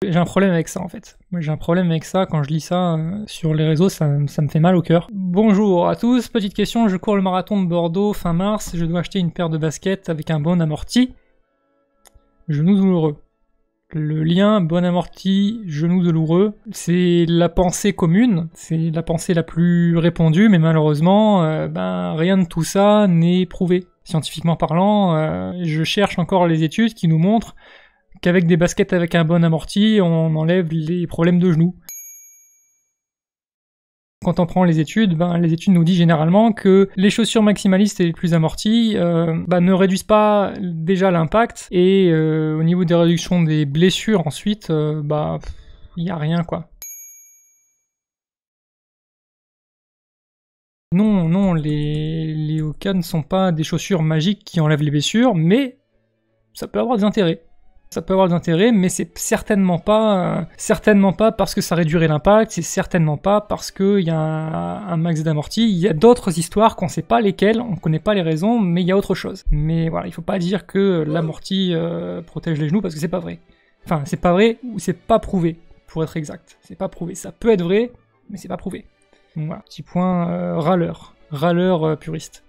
J'ai un problème avec ça en fait. J'ai un problème avec ça, quand je lis ça sur les réseaux, ça me fait mal au cœur. Bonjour à tous, petite question, je cours le marathon de Bordeaux fin mars, je dois acheter une paire de baskets avec un bon amorti. Genou douloureux. Le lien bon amorti, genou douloureux, c'est la pensée commune, c'est la pensée la plus répandue, mais malheureusement, rien de tout ça n'est prouvé. Scientifiquement parlant, je cherche encore les études qui nous montrent qu'avec des baskets avec un bon amorti, on enlève les problèmes de genoux. Quand on prend les études nous disent généralement que les chaussures maximalistes et les plus amorties ne réduisent pas déjà l'impact, et au niveau des réductions des blessures ensuite, y a rien quoi. Non, les Hoka ne sont pas des chaussures magiques qui enlèvent les blessures, mais ça peut avoir des intérêts. Ça peut avoir des intérêts, mais c'est certainement pas parce que ça réduirait l'impact, c'est certainement pas parce qu'il y a un max d'amorti. Il y a d'autres histoires qu'on sait pas lesquelles, on connaît pas les raisons, mais il y a autre chose. Mais voilà, il faut pas dire que l'amorti protège les genoux parce que c'est pas vrai. Enfin, c'est pas vrai ou c'est pas prouvé, pour être exact. C'est pas prouvé. Ça peut être vrai, mais c'est pas prouvé. Donc voilà, petit point râleur puriste.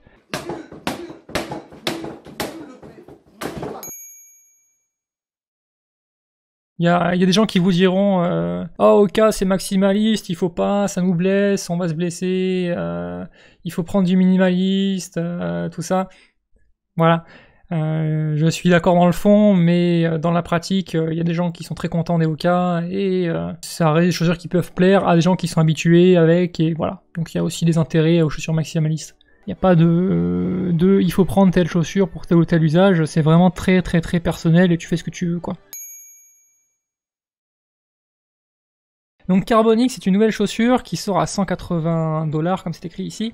Il y a des gens qui vous diront oh, Hoka c'est maximaliste, il faut pas, ça nous blesse, on va se blesser, il faut prendre du minimaliste, tout ça. Voilà. Je suis d'accord dans le fond, mais dans la pratique, il y a des gens qui sont très contents des Hoka, et ça reste des chaussures qui peuvent plaire à des gens qui sont habitués avec, et voilà. Donc il y a aussi des intérêts aux chaussures maximalistes. Il n'y a pas de il faut prendre telle chaussure pour tel ou tel usage, c'est vraiment très très très personnel et tu fais ce que tu veux, quoi. Donc Carbonix, c'est une nouvelle chaussure qui sort à 180$ comme c'est écrit ici,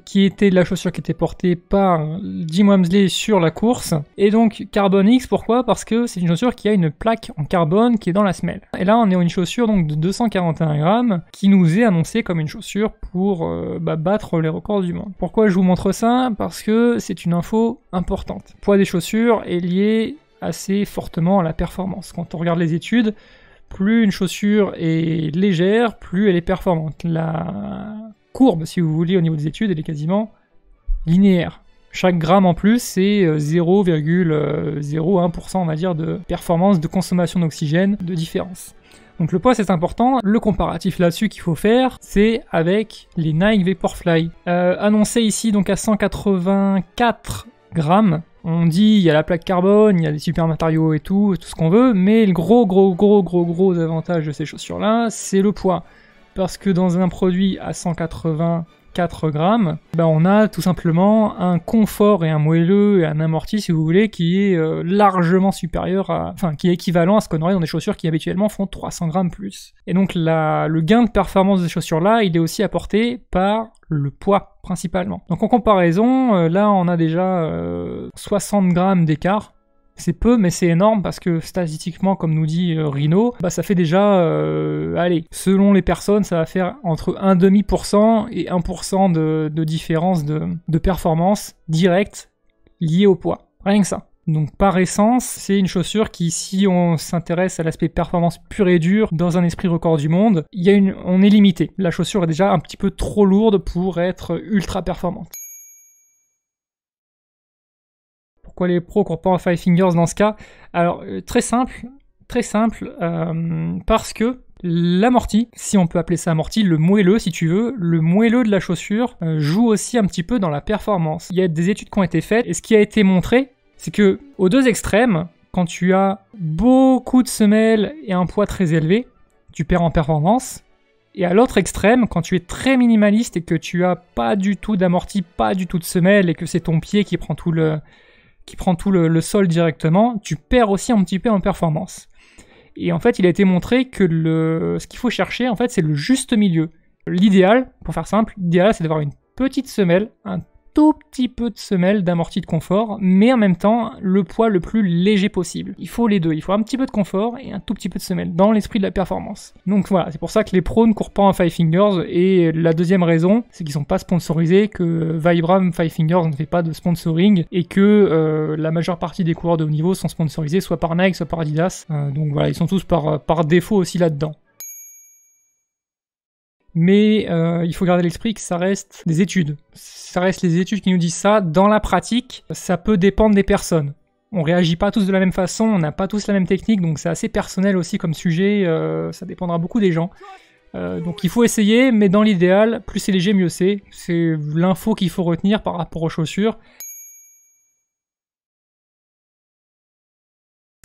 qui était de la chaussure qui était portée par Jim Walmsley sur la course. Et donc Carbonix, pourquoi? Parce que c'est une chaussure qui a une plaque en carbone qui est dans la semelle. Et là on est une chaussure donc de 241 grammes qui nous est annoncée comme une chaussure pour battre les records du monde. Pourquoi je vous montre ça? Parce que c'est une info importante. Le poids des chaussures est lié assez fortement à la performance. Quand on regarde les études, plus une chaussure est légère, plus elle est performante. La courbe, si vous voulez, au niveau des études, elle est quasiment linéaire. Chaque gramme en plus, c'est 0,01%, on va dire, de performance, de consommation d'oxygène, de différence. Donc le poids, c'est important. Le comparatif là-dessus qu'il faut faire, c'est avec les Nike Vaporfly. Annoncé ici donc à 184 grammes. On dit il y a la plaque carbone, il y a des super matériaux et tout ce qu'on veut, mais le gros avantage de ces chaussures-là, c'est le poids. Parce que dans un produit à 184 grammes, on a tout simplement un confort et un moelleux et un amorti, si vous voulez, qui est largement supérieur qui est équivalent à ce qu'on aurait dans des chaussures qui habituellement font 300 grammes plus. Et donc le gain de performance de ces chaussures-là, il est aussi apporté par le poids principalement. Donc en comparaison, là on a déjà 60 grammes d'écart. C'est peu, mais c'est énorme parce que statistiquement, comme nous dit Rhino, ça fait déjà, selon les personnes, ça va faire entre 1,5% et 1% de différence de performance directe liée au poids. Rien que ça. Donc par essence, c'est une chaussure qui, si on s'intéresse à l'aspect performance pur et dur dans un esprit record du monde, on est limité. La chaussure est déjà un petit peu trop lourde pour être ultra performante. Pourquoi les pros courent pas en Five Fingers dans ce cas? Alors très simple, parce que l'amorti, si on peut appeler ça amorti, le moelleux si tu veux, le moelleux de la chaussure joue aussi un petit peu dans la performance. Il y a des études qui ont été faites, et ce qui a été montré, c'est que aux deux extrêmes, quand tu as beaucoup de semelles et un poids très élevé, tu perds en performance. Et à l'autre extrême, quand tu es très minimaliste et que tu as pas du tout d'amorti, pas du tout de semelles, et que c'est ton pied qui prend tout le sol directement, tu perds aussi un petit peu en performance. Et en fait, il a été montré que ce qu'il faut chercher, en fait, c'est le juste milieu. L'idéal, pour faire simple, l'idéal, c'est d'avoir une petite semelle, un tout petit peu de semelle d'amorti de confort, mais en même temps le poids le plus léger possible. Il faut les deux, il faut un petit peu de confort et un tout petit peu de semelle, dans l'esprit de la performance. Donc voilà, c'est pour ça que les pros ne courent pas en Five Fingers, et la deuxième raison, c'est qu'ils sont pas sponsorisés, que Vibram Five Fingers ne fait pas de sponsoring, et que la majeure partie des coureurs de haut niveau sont sponsorisés soit par Nike, soit par Adidas, donc voilà, ils sont tous par défaut aussi là-dedans. Mais il faut garder à l'esprit que ça reste des études. Ça reste les études qui nous disent ça. Dans la pratique, ça peut dépendre des personnes. On réagit pas tous de la même façon, on n'a pas tous la même technique, donc c'est assez personnel aussi comme sujet, ça dépendra beaucoup des gens. Donc il faut essayer, mais dans l'idéal, plus c'est léger, mieux c'est. C'est l'info qu'il faut retenir par rapport aux chaussures.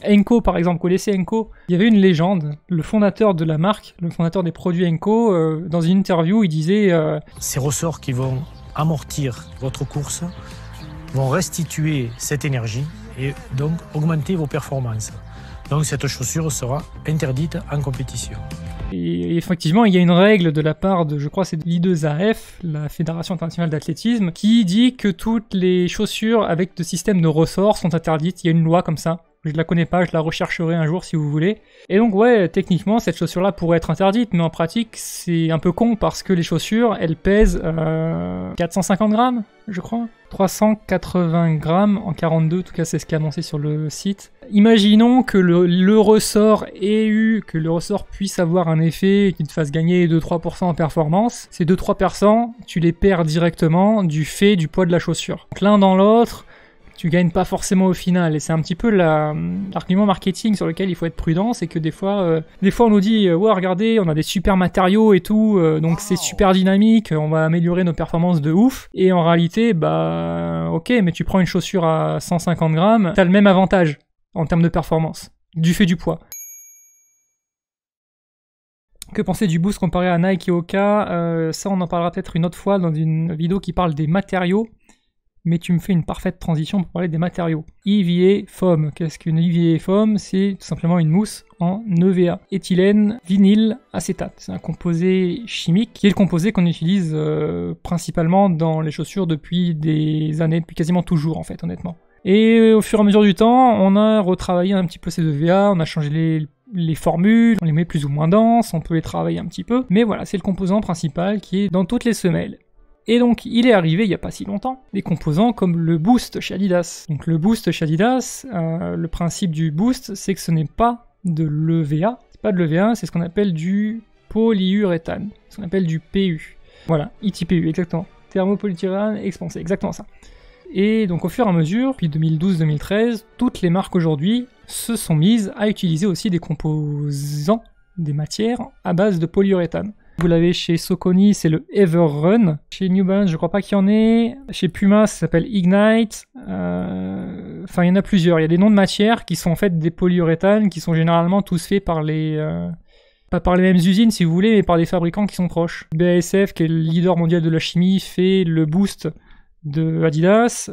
Henko, par exemple, connaissez Henko? Il y avait une légende, le fondateur de la marque, le fondateur des produits Henko, dans une interview, il disait ces ressorts qui vont amortir votre course vont restituer cette énergie et donc augmenter vos performances. Donc cette chaussure sera interdite en compétition. Et effectivement, il y a une règle de la part de, je crois, c'est l'I2AF, la Fédération internationale d'athlétisme, qui dit que toutes les chaussures avec de système de ressorts sont interdites. Il y a une loi comme ça. Je la connais pas, je la rechercherai un jour si vous voulez. Et donc ouais, techniquement, cette chaussure-là pourrait être interdite, mais en pratique, c'est un peu con parce que les chaussures, elles pèsent 450 grammes, je crois. 380 grammes en 42, en tout cas c'est ce qui est annoncé sur le site. Imaginons que le ressort que le ressort puisse avoir un effet qui te fasse gagner 2-3% en performance. Ces 2-3%, tu les perds directement du fait du poids de la chaussure. Donc l'un dans l'autre, tu gagnes pas forcément au final, et c'est un petit peu l'argument marketing sur lequel il faut être prudent, c'est que des fois on nous dit ouais regardez, on a des super matériaux et tout, donc c'est super dynamique, on va améliorer nos performances de ouf, et en réalité bah ok, mais tu prends une chaussure à 150 grammes, t'as le même avantage en termes de performance, du fait du poids. Que penser du Boost comparé à Nike et Hoka? Ça on en parlera peut-être une autre fois dans une vidéo qui parle des matériaux. Mais tu me fais une parfaite transition pour parler des matériaux. EVA Foam. Qu'est-ce qu'une EVA Foam? C'est tout simplement une mousse en EVA. Éthylène, vinyle, acétate. C'est un composé chimique qui est le composé qu'on utilise principalement dans les chaussures depuis des années, depuis quasiment toujours en fait, honnêtement. Et au fur et à mesure du temps, on a retravaillé un petit peu ces EVA, on a changé les formules, on les met plus ou moins denses, on peut les travailler un petit peu. Mais voilà, c'est le composant principal qui est dans toutes les semelles. Et donc, il est arrivé il n'y a pas si longtemps, des composants comme le Boost chez Adidas. Donc le Boost chez Adidas, le principe du Boost, c'est que ce n'est pas de l'EVA. C'est pas de l'EVA, c'est ce qu'on appelle du polyuréthane. Ce qu'on appelle du PU. Voilà, ITPU, exactement. Thermopolyurèthane expansé, exactement ça. Et donc au fur et à mesure, depuis 2012-2013, toutes les marques aujourd'hui se sont mises à utiliser aussi des composants, des matières à base de polyuréthane. Vous l'avez chez Saucony, c'est le Everrun. Chez New Balance, je crois pas qu'il y en ait. Chez Puma, ça s'appelle Ignite. Enfin, il y en a plusieurs. Il y a des noms de matières qui sont en fait des polyuréthanes, qui sont généralement tous faits par pas par les mêmes usines si vous voulez, mais par des fabricants qui sont proches. BASF, qui est le leader mondial de la chimie, fait le Boost de Adidas,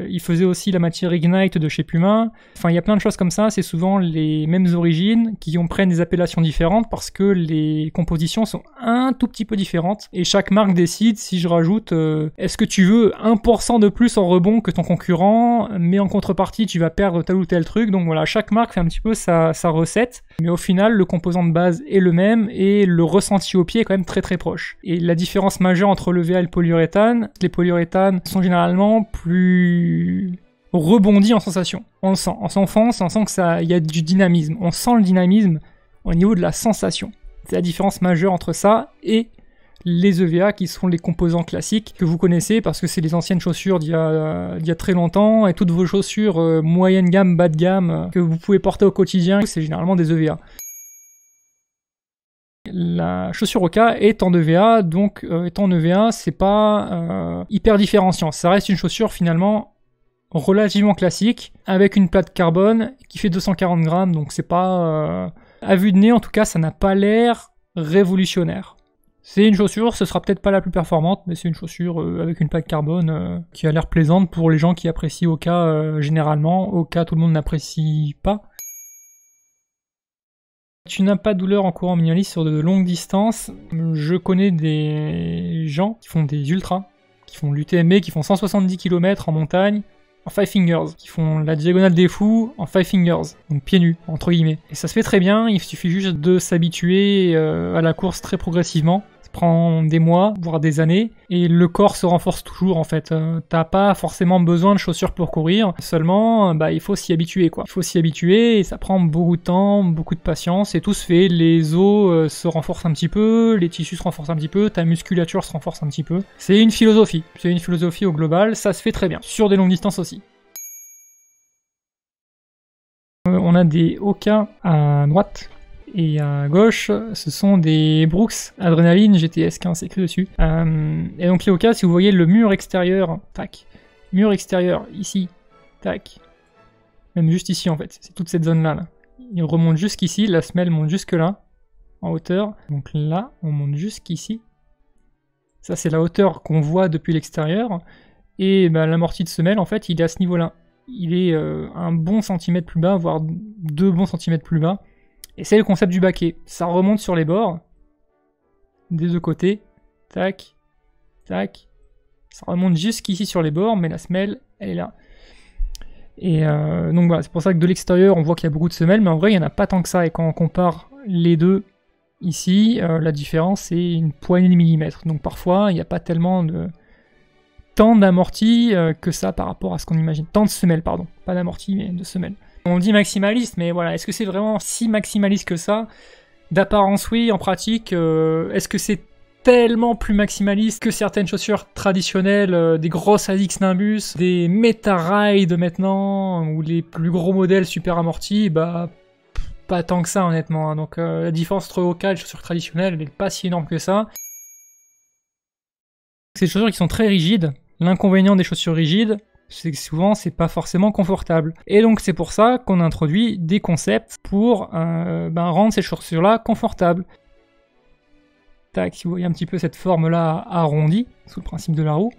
il faisait aussi la matière Ignite de chez Puma. Enfin, il y a plein de choses comme ça, c'est souvent les mêmes origines qui prennent des appellations différentes parce que les compositions sont un tout petit peu différentes et chaque marque décide si je rajoute est-ce que tu veux 1% de plus en rebond que ton concurrent, mais en contrepartie tu vas perdre tel ou tel truc. Donc voilà, chaque marque fait un petit peu sa recette, mais au final le composant de base est le même et le ressenti au pied est quand même très très proche. Et la différence majeure entre l'EVA et le polyuréthane, les polyuréthanes sont généralement plus rebondis en sensation. On le sent, on s'enfonce, on sent que il y a du dynamisme. On sent le dynamisme au niveau de la sensation. C'est la différence majeure entre ça et les EVA qui sont les composants classiques que vous connaissez parce que c'est les anciennes chaussures d'il y a très longtemps et toutes vos chaussures moyenne gamme, bas de gamme que vous pouvez porter au quotidien, c'est généralement des EVA. La chaussure Hoka est en EVA, donc étant en EVA, c'est pas hyper différenciant. Ça reste une chaussure finalement relativement classique, avec une plaque carbone qui fait 240 grammes, donc c'est pas... à vue de nez, en tout cas, ça n'a pas l'air révolutionnaire. C'est une chaussure, ce sera peut-être pas la plus performante, mais c'est une chaussure avec une plaque carbone qui a l'air plaisante pour les gens qui apprécient Hoka généralement. Hoka, tout le monde n'apprécie pas. Tu n'as pas de douleur en courant minimaliste sur de longues distances. Je connais des gens qui font des ultras, qui font l'UTMB, qui font 170 km en montagne, en 5 fingers, qui font la diagonale des fous en 5 fingers, donc pieds nus, entre guillemets. Et ça se fait très bien, il suffit juste de s'habituer à la course très progressivement. Ça prend des mois, voire des années, et le corps se renforce toujours en fait. T'as pas forcément besoin de chaussures pour courir, seulement il faut s'y habituer quoi. Il faut s'y habituer et ça prend beaucoup de temps, beaucoup de patience, et tout se fait. Les os se renforcent un petit peu, les tissus se renforcent un petit peu, ta musculature se renforce un petit peu. C'est une philosophie au global, ça se fait très bien, sur des longues distances aussi. On a des Hoka à droite. Et à gauche, ce sont des Brooks Adrenaline GTS 15, c'est écrit dessus. Et donc les Hoka, si vous voyez le mur extérieur, tac, mur extérieur ici, tac, même juste ici en fait, c'est toute cette zone-là. Là. Il remonte jusqu'ici, la semelle monte jusque là, en hauteur. Donc là, on monte jusqu'ici. Ça c'est la hauteur qu'on voit depuis l'extérieur. Et l'amorti de semelle, en fait, il est à ce niveau-là. Il est un bon centimètre plus bas, voire 2 bons centimètres plus bas. Et c'est le concept du baquet. Ça remonte sur les bords, des deux côtés, tac, tac. Ça remonte jusqu'ici sur les bords, mais la semelle, elle est là. Et donc voilà, c'est pour ça que de l'extérieur, on voit qu'il y a beaucoup de semelles, mais en vrai, il n'y en a pas tant que ça. Et quand on compare les deux ici, la différence, c'est une poignée de millimètres. Donc parfois, il n'y a pas tellement de... tant d'amortis que ça par rapport à ce qu'on imagine. Tant de semelles, pardon. Pas d'amortis, mais de semelles. On dit maximaliste, mais voilà, est-ce que c'est vraiment si maximaliste que ça? D'apparence, oui, en pratique, est-ce que c'est tellement plus maximaliste que certaines chaussures traditionnelles, des grosses Asics Nimbus, des Meta-Ride maintenant, ou les plus gros modèles super amortis? Pas tant que ça, honnêtement. Hein. Donc la différence entre Hoka et les chaussures traditionnelles, elle n'est pas si énorme que ça. C'est des chaussures qui sont très rigides. L'inconvénient des chaussures rigides, c'est que souvent c'est pas forcément confortable. Et donc c'est pour ça qu'on introduit des concepts pour rendre ces chaussures-là confortables. Tac, si vous voyez un petit peu cette forme-là arrondie, sous le principe de la roue,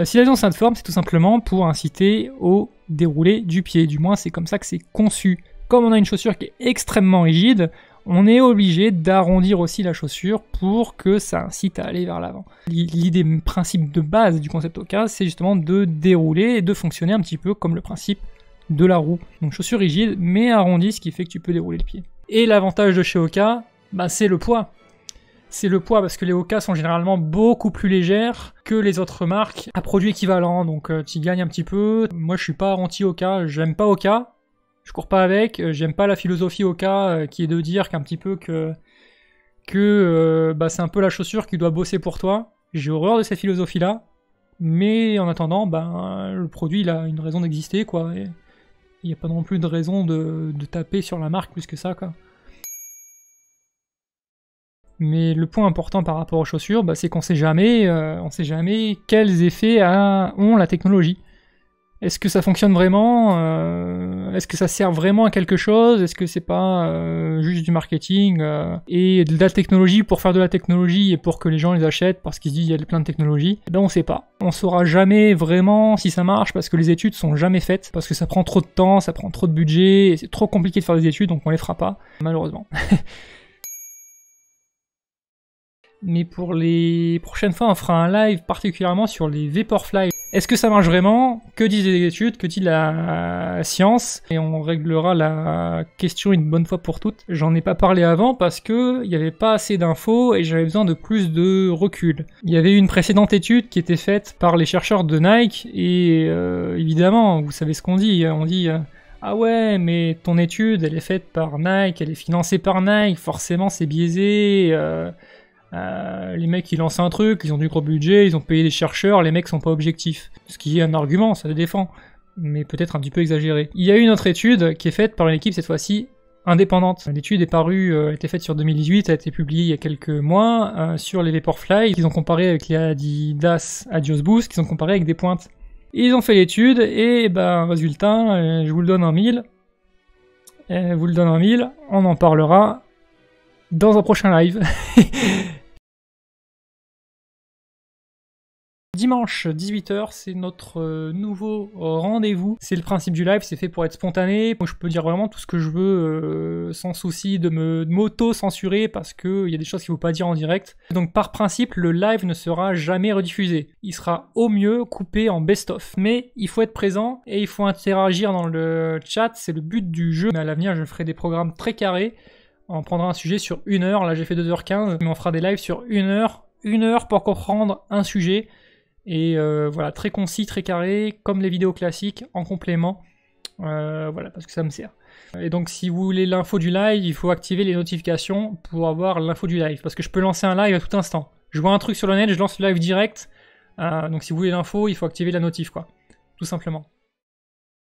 si elles ont cette forme, c'est tout simplement pour inciter au déroulé du pied. Du moins c'est comme ça que c'est conçu. Comme on a une chaussure qui est extrêmement rigide, on est obligé d'arrondir aussi la chaussure pour que ça incite à aller vers l'avant. L'idée, le principe de base du concept Hoka, c'est justement de dérouler et de fonctionner un petit peu comme le principe de la roue. Donc chaussure rigide, mais arrondie, ce qui fait que tu peux dérouler le pied. Et l'avantage de chez Hoka, c'est le poids. C'est le poids, parce que les Hoka sont généralement beaucoup plus légères que les autres marques à produits équivalents, donc tu gagnes un petit peu. Moi je suis pas anti-Hoka, j'aime pas Hoka. Je cours pas avec, j'aime pas la philosophie Hoka qui est de dire qu'un petit peu que c'est un peu la chaussure qui doit bosser pour toi. J'ai horreur de cette philosophie-là, mais en attendant, le produit il a une raison d'exister quoi. Et il n'y a pas non plus de raison de taper sur la marque plus que ça quoi. Mais le point important par rapport aux chaussures, c'est qu'on sait jamais quels effets ont la technologie. Est-ce que ça fonctionne vraiment? Est-ce que ça sert vraiment à quelque chose? Est-ce que c'est pas juste du marketing et de la technologie pour faire de la technologie et pour que les gens les achètent parce qu'ils se disent il y a plein de technologies? On sait pas. On saura jamais vraiment si ça marche parce que les études sont jamais faites, parce que ça prend trop de temps, ça prend trop de budget, et c'est trop compliqué de faire des études donc on les fera pas, malheureusement. Mais pour les prochaines fois, on fera un live particulièrement sur les Vaporfly. Est-ce que ça marche vraiment? Que disent les études? Que dit la science? Et on réglera la question une bonne fois pour toutes. J'en ai pas parlé avant parce que il n'y avait pas assez d'infos et j'avais besoin de plus de recul. Il y avait une précédente étude qui était faite par les chercheurs de Nike et évidemment, vous savez ce qu'on dit. On dit ah ouais, mais ton étude, elle est faite par Nike, elle est financée par Nike, forcément c'est biaisé. Les mecs ils lancent un truc, ils ont du gros budget, ils ont payé des chercheurs, les mecs sont pas objectifs. Ce qui est un argument, ça le défend, mais peut-être un petit peu exagéré. Il y a une autre étude qui est faite par une équipe cette fois-ci indépendante. L'étude est parue, a été faite sur 2018, a été publiée il y a quelques mois sur les Vaporfly, qu'ils ont comparé avec les Adidas Adios Boost, qu'ils ont comparé avec des pointes. Ils ont fait l'étude et résultat, je vous le donne en mille. On en parlera dans un prochain live. Dimanche 18h, c'est notre nouveau rendez-vous. C'est le principe du live, c'est fait pour être spontané. Moi, je peux dire vraiment tout ce que je veux sans souci de m'auto-censurer parce qu'il y a des choses qu'il ne faut pas dire en direct. Donc par principe, le live ne sera jamais rediffusé. Il sera au mieux coupé en best-of. Mais il faut être présent et il faut interagir dans le chat, c'est le but du jeu. Mais à l'avenir, je ferai des programmes très carrés. On prendra un sujet sur 1 heure, là j'ai fait 2h15, mais on fera des lives sur 1 heure pour comprendre un sujet. Et voilà, très concis, très carré, comme les vidéos classiques, en complément. Voilà, parce que ça me sert. Et donc si vous voulez l'info du live, il faut activer les notifications pour avoir l'info du live. Parce que je peux lancer un live à tout instant. Je vois un truc sur le net, je lance le live direct. Donc si vous voulez l'info, il faut activer la notif, quoi. Tout simplement.